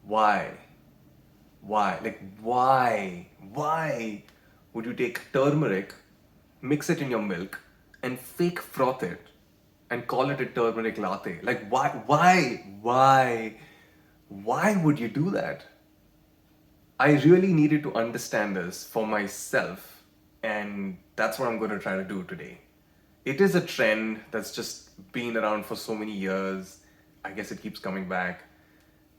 Why? Why? Like, why? Why would you take turmeric, mix it in your milk, and fake froth it and call it a turmeric latte? Like, why? Why? Why? Why would you do that? I really needed to understand this for myself, and that's what I'm going to try to do today. It is a trend that's just been around for so many years. I guess it keeps coming back.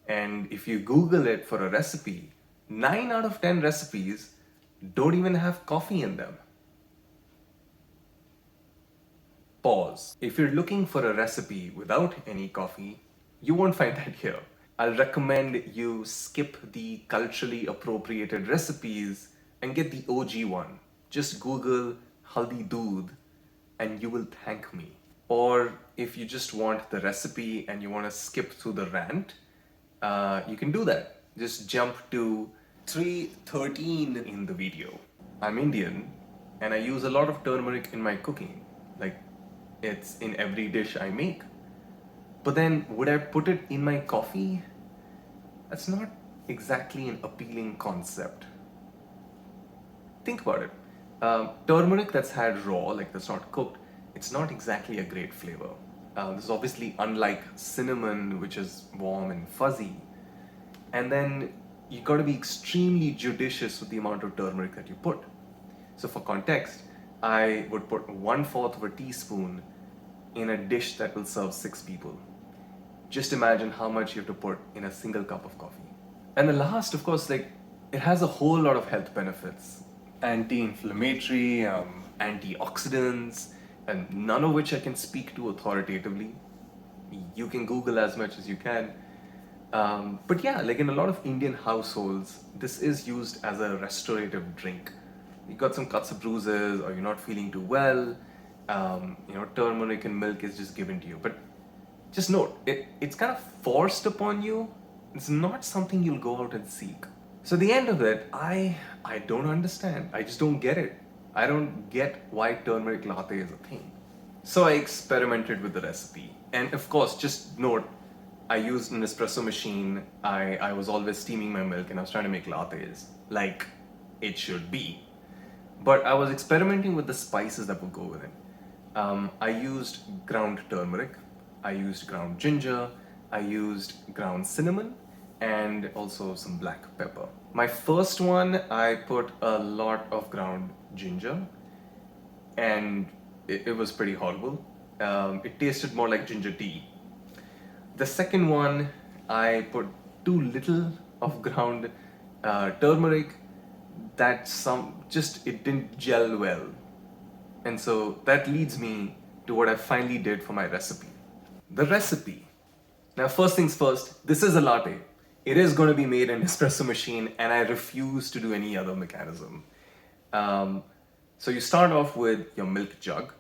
And if you Google it for a recipe, 9 out of 10 recipes don't even have coffee in them. Pause. If you're looking for a recipe without any coffee, you won't find that here. I'll recommend you skip the culturally appropriated recipes and get the OG one. Just Google haldi doodh and you will thank me. Or if you just want the recipe and you want to skip through the rant, you can do that. Just jump to 3:13 in the video. I'm Indian and I use a lot of turmeric in my cooking. Like, it's in every dish I make. But then, would I put it in my coffee? That's not exactly an appealing concept. Think about it. Turmeric that's had raw, like that's not cooked, it's not exactly a great flavor. This is obviously unlike cinnamon, which is warm and fuzzy. And then you got to be extremely judicious with the amount of turmeric that you put. So for context, I would put 1/4 of a teaspoon in a dish that will serve 6 people. Just imagine how much you have to put in a single cup of coffee. And the last, of course, like, it has a whole lot of health benefits. Anti-inflammatory, antioxidants, and none of which I can speak to authoritatively. You can Google as much as you can. But yeah, like in a lot of Indian households, this is used as a restorative drink. You got some cuts or bruises, or you're not feeling too well, turmeric and milk is just given to you. But just note, it's kind of forced upon you. It's not something you'll go out and seek. So the end of it, I don't understand. I just don't get it. I don't get why turmeric latte is a thing. So I experimented with the recipe. And of course, just note, I used an espresso machine. I was always steaming my milk and I was trying to make lattes like it should be. But I was experimenting with the spices that would go with it. I used ground turmeric, I used ground ginger, I used ground cinnamon, and also some black pepper. My first one, I put a lot of ground ginger, and it was pretty horrible. It tasted more like ginger tea. The second one, I put too little of ground turmeric. It didn't gel well. And so that leads me to what I finally did for my recipe. The recipe. Now, first things first, this is a latte. It is going to be made in an espresso machine, and I refuse to do any other mechanism. So you start off with your milk jug,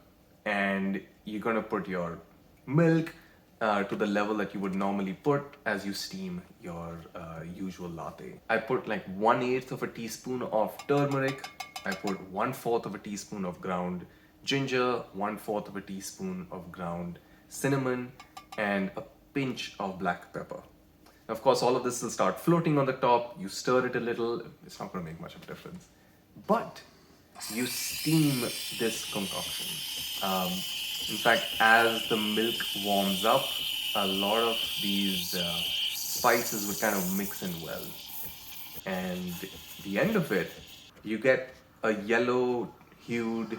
and you're going to put your milk to the level that you would normally put as you steam your usual latte. I put like 1/8 of a teaspoon of turmeric. I put 1/4 of a teaspoon of ground ginger, 1/4 of a teaspoon of ground cinnamon, and a pinch of black pepper. Of course, all of this will start floating on the top. You stir it a little. It's not going to make much of a difference. But you steam this concoction. In fact, as the milk warms up, a lot of these spices would kind of mix in well. And the end of it, you get a yellow hued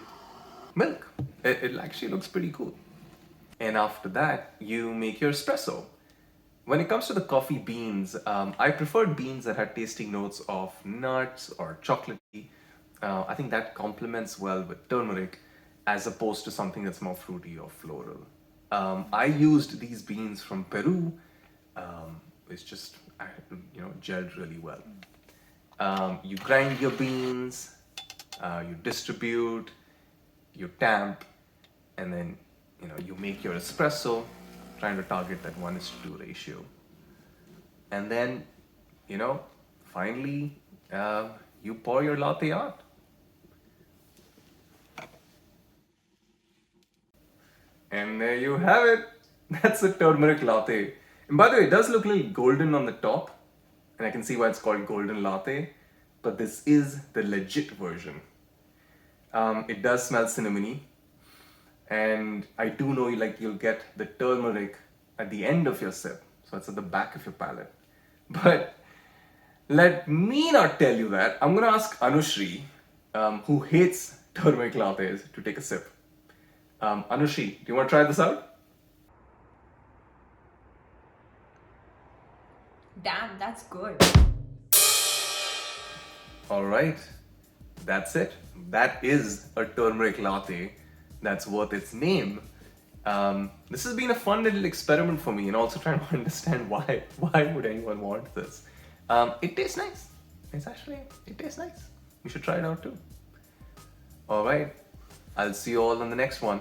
milk. It actually looks pretty cool. And after that, you make your espresso. When it comes to the coffee beans, I preferred beans that had tasting notes of nuts or chocolatey. I think that complements well with turmeric as opposed to something that's more fruity or floral. I used these beans from Peru. It's just, gelled really well. You grind your beans, you distribute, you tamp, and then you make your espresso, trying to target that 1:2 ratio. And then, finally, you pour your latte out. And there you have it. That's a turmeric latte. And by the way, it does look a little golden on the top. and I can see why it's called golden latte, but this is the legit version. It does smell cinnamony, and I do know you'll get the turmeric at the end of your sip, so it's at the back of your palate. But let me not tell you that. I'm gonna ask Anushri, who hates turmeric lattes, to take a sip. Anushri, do you want to try this out? Damn, that's good. All right, that's it. That is a turmeric latte that's worth its name. This has been a fun little experiment for me, and also trying to understand why would anyone want this. It tastes nice. It tastes nice. You should try it out too. All right, I'll see you all on the next one.